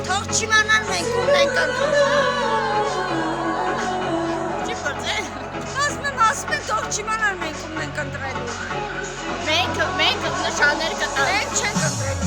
թող չիմանան մենք ումն ենք ընտրում։ Չի բրձել։ Ասում են թող չիմանան մենք ումն ենք ընտրելու։ Մենք նշաններ կտանք։ Մենք չենք ընտրելու։